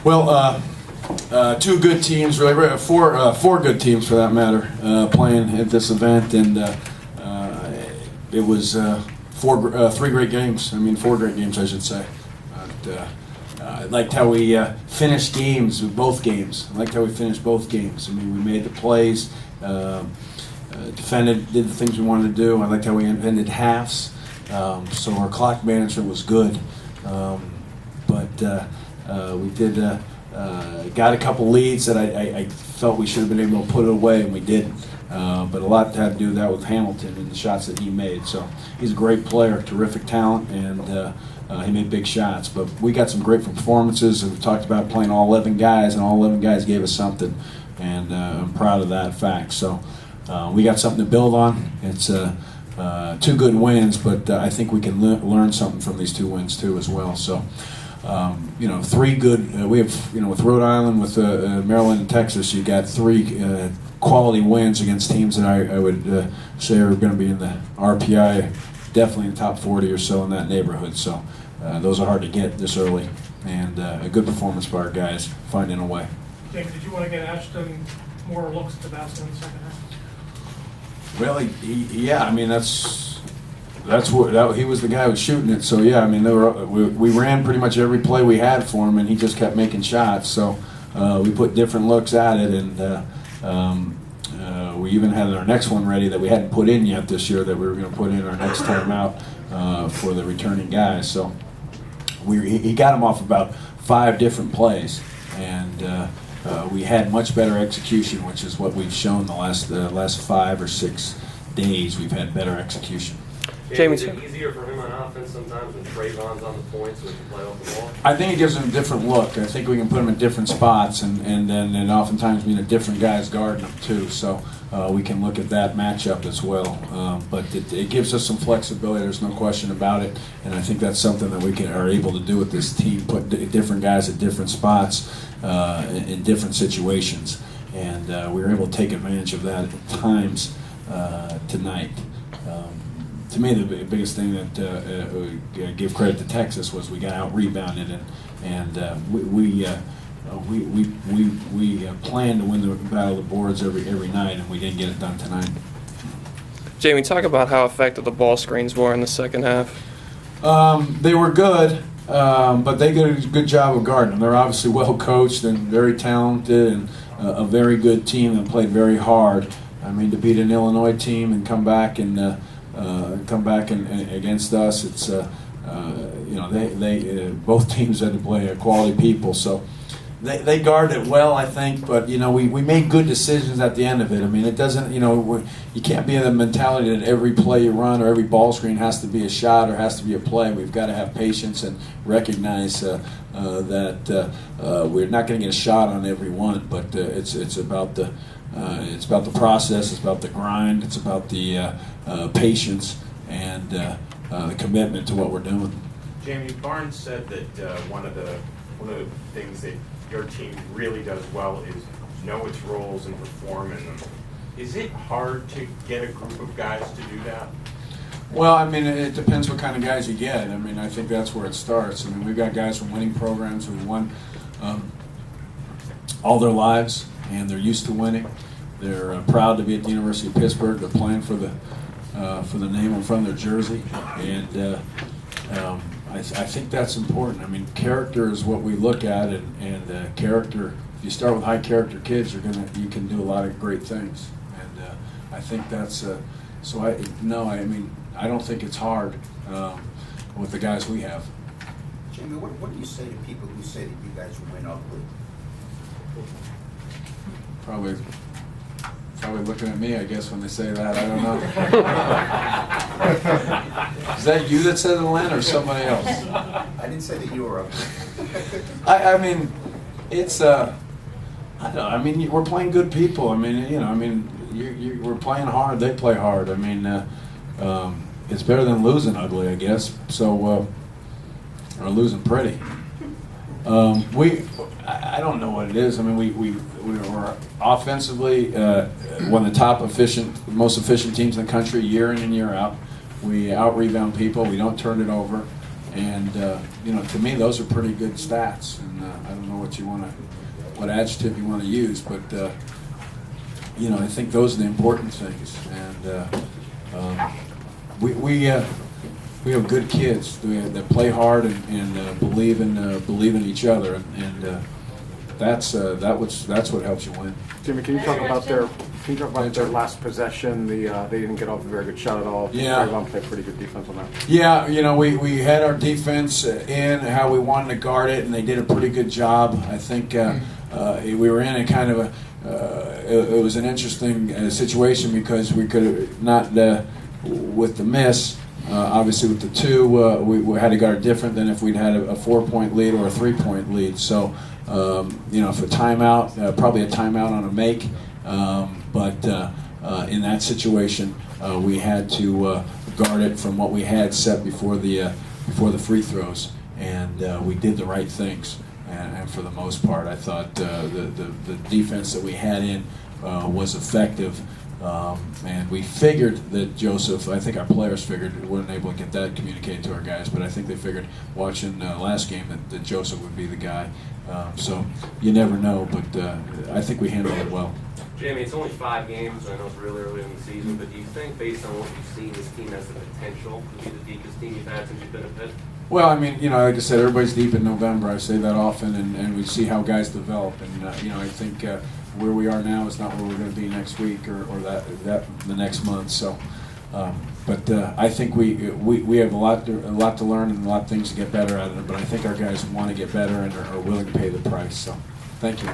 Well, two good teams, really, four good teams for that matter, playing at this event, and it was three great games. I mean, four great games, I should say. I liked how we finished games with both games. I liked how we finished both games. I mean, we made the plays, defended, did the things we wanted to do. I liked how we ended halves. So our clock management was good. But we did got a couple leads that I felt we should have been able to put it away, and we didn't. But a lot had to do with that with Hamilton and the shots that he made. So he's a great player, terrific talent, and he made big shots. But we got some great performances, and we talked about playing all 11 guys, and all 11 guys gave us something, and I'm proud of that fact. So we got something to build on. It's two good wins, but I think we can learn something from these two wins too as well. So. Three good. We have, with Rhode Island, with Maryland and Texas, you got three quality wins against teams that I would say are going to be in the RPI, definitely in the top 40 or so in that neighborhood. So those are hard to get this early, and a good performance by our guys finding a way. Jake, did you want to get Ashton more looks at the basket in the second half? Well, yeah. I mean, he was the guy who was shooting it. So yeah, I mean, we ran pretty much every play we had for him, and he just kept making shots. So we put different looks at it, and we even had our next one ready that we hadn't put in yet this year that we were going to put in our next time out for the returning guys. So he got him off about 5 different plays, and we had much better execution, which is what we've shown the last 5 or 6 days. We've had better execution. Jamie, is it easier for him on offense sometimes when Trayvon's on the point so he can play off the ball? I think it gives him a different look. I think we can put him in different spots, and oftentimes a different guy's guarding him too. So we can look at that matchup as well. But it gives us some flexibility. There's no question about it. And I think that's something that we are able to do with this team: put different guys at different spots in different situations. And we were able to take advantage of that at times tonight. To me, the biggest thing that give credit to Texas was we got out rebounded, and we planned to win the battle of the boards every night, and we didn't get it done tonight. Jamie, talk about how effective the ball screens were in the second half. They were good, but they did a good job of guarding them. They're obviously well coached and very talented, and a very good team that played very hard. I mean, to beat an Illinois team and come back and against us, it's they both teams had to play quality people, so they guarded it well, I think. But we made good decisions at the end of it. I mean, it doesn't you can't be in the mentality that every play you run or every ball screen has to be a shot or has to be a play. We've got to have patience and recognize that we're not going to get a shot on every one, but it's about the process, it's about the grind, it's about the patience and the commitment to what we're doing. Jamie, Barnes said that one of the things that your team really does well is know its roles and perform in them. Is it hard to get a group of guys to do that? Well, I mean, it depends what kind of guys you get. I mean, I think that's where it starts. I mean, we've got guys from winning programs who've won all their lives, and they're used to winning. They're proud to be at the University of Pittsburgh. They're playing for the name on front of their jersey, and I think that's important. I mean, character is what we look at, and character. If you start with high character kids, you can do a lot of great things, and I think that's so. I don't think it's hard with the guys we have. Jimmy, what do you say to people who say that you guys win ugly? Probably looking at me, I guess, when they say that. I don't know. Is that you that said it, Len, or somebody else? I didn't say that you were ugly. I mean, it's I don't know. I mean, we're playing good people. I mean, we're playing hard. They play hard. I mean, it's better than losing ugly, I guess. So, or losing pretty. I don't know what it is. I mean, we were offensively one of the top most efficient teams in the country year in and year out. We out-rebound people. We don't turn it over. And, to me, those are pretty good stats. And I don't know what what adjective you want to use, but you know, I think those are the important things, and we have good kids that play hard and believe in each other, and that's what helps you win. Jimmy, can you talk about their last possession? They didn't get off a very good shot at all. Yeah. Trayvon played pretty good defense on that. Yeah, you know, we had our defense in how we wanted to guard it, and they did a pretty good job. I think we were in a kind of it was an interesting situation because we could have not with the miss. Obviously, with the two, we had to guard different than if we'd had a 4-point lead or a 3-point lead. So, you know, for timeout, probably a timeout on a make. But in that situation, we had to guard it from what we had set before the free throws, and we did the right things. And for the most part, I thought the defense that we had in was effective. And we figured that Joseph, I think our players figured, we weren't able to get that communicated to our guys, but I think they figured watching last game that Joseph would be the guy. So you never know, but I think we handled it well. Jamie, it's only 5 games. I know it's really early in the season, but do you think, based on what you've seen, this team has the potential to be the deepest team you've had since you've been at Pitt? Well, I mean, you know, like I said, everybody's deep in November. I say that often, and we see how guys develop. And you know, I think where we are now is not where we're going to be next week or that the next month. So, but I think we have a lot to learn and a lot of things to get better at it. But I think our guys want to get better and are willing to pay the price. So, thank you.